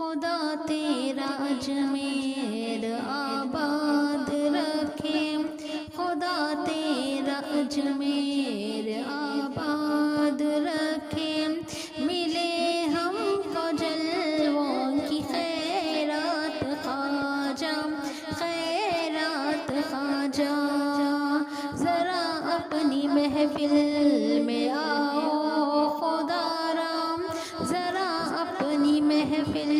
خدا تیرا اجمیر آباد رکھے، خدا تیرا اجمیر آباد رکھے، ملے ہم کو جلووں کی خیرات خواجہ، خیرات خواجہ، ذرا اپنی محفل میں آؤ خدا رام، ذرا اپنی محفل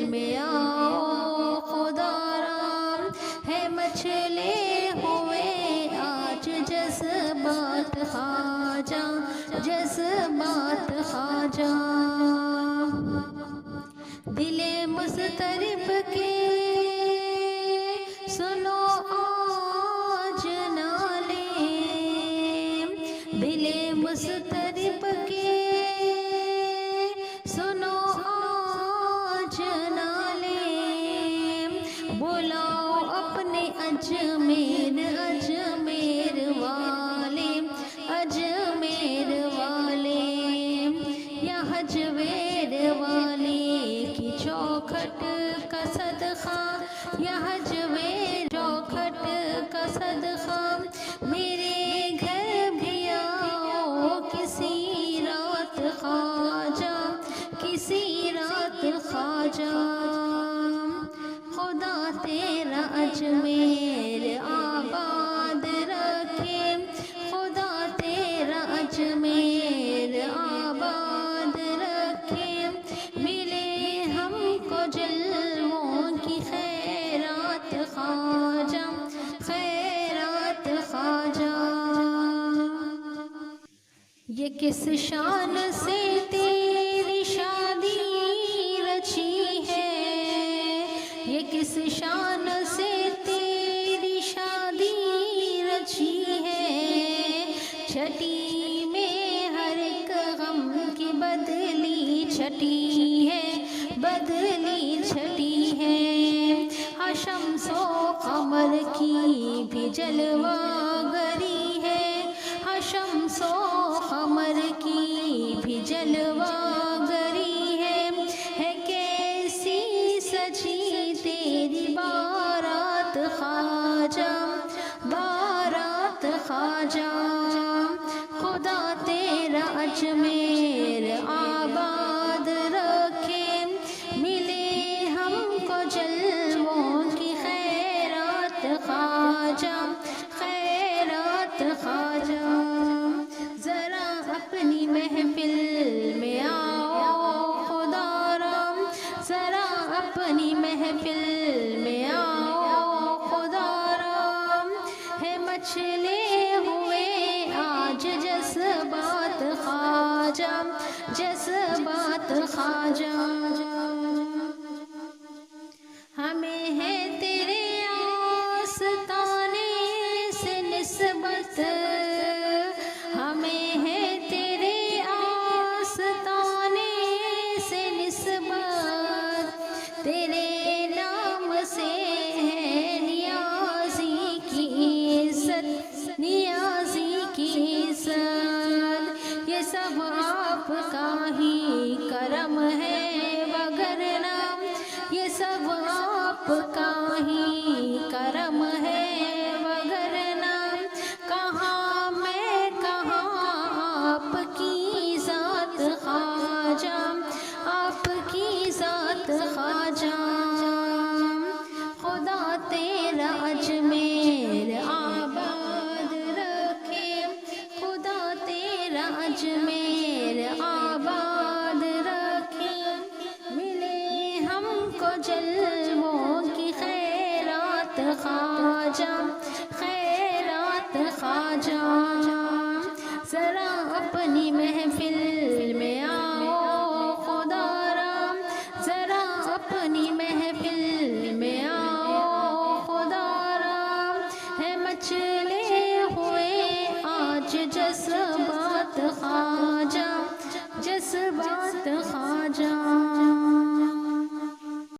میں آؤ خدا رام، ہے مچھلے ہوئے آج جذبات خواجہ، جذبات خواجہ، دل مضطرب کے سنو آج نالے، دل مضطرب کے سنو آج نالے، بلاؤ اپنے اجمیر، اجمیر والے، اجمیر والے، یا حجویر والے کی چوکھٹ کا صدقہ، یا حجویر چوکھٹ کا صدقہ، میرے گھر بھی آؤ کسی رات خواجہ، کسی رات خواجہ، خدا تیرا اجمیر آباد رکھے، خدا تیرا اجمیر آباد رکھے، ملے ہم کو جلووں کی خیرات خواجہ، خیرات خواجہ، یہ کس شان سے تیری شادی رچی ہے، یہ کس شان سے تیری شادی رچی ہے، چھٹی میں ہر ایک غم کی بدلی چھٹی ہے، بدلی چھٹی ہے، ہاں شمس و قمر کی بھی جلوہ گری ہے، ہاں شمس و قمر کی بھی جلوہ گری ہے کیسی سجی تیری بارات خواجہ، بارات خواجہ، خدا تیرا اجمیر آباد رکھے، ملے ہم کو جلووں کی خیرات خواجہ، خیرات خواجہ، ذرا اپنی محفل میں آؤ خدا رام، ذرا اپنی محفل میں آؤ خدا رام، ہے مچھلے ہوئے آج جذبات خواجہ، جذبات خواجہ، ہمیں ہے تیرے آستانے سے نسبت، ہمیں ہے تیرے آستانے سے نسبت، تیرے نام سے ہے نیازی کی عزت، نیازی کی عزت، یہ سب آپ کا ہی کرم ہے وگرنہ، یہ سب آپ کا ہی کرم ہے وگرنہ، کہاں میں کہاں آپ کی ذات خواجہ، آپ کی ذات خواجہ، خدا تیرا اجمیر آباد رکھے، خدا تیرا اجمیر آباد رکھے، ملے ہم کو جلووں کی خیرات خواجہ، خیرات خواجہ، ذرا اپنی محفل میں آؤ خدا رام، ذرا اپنی محفل میں آؤ خدا رام، ہے مچھلے ہوئے آج جذبات خواجہ، جذبات خواجہ۔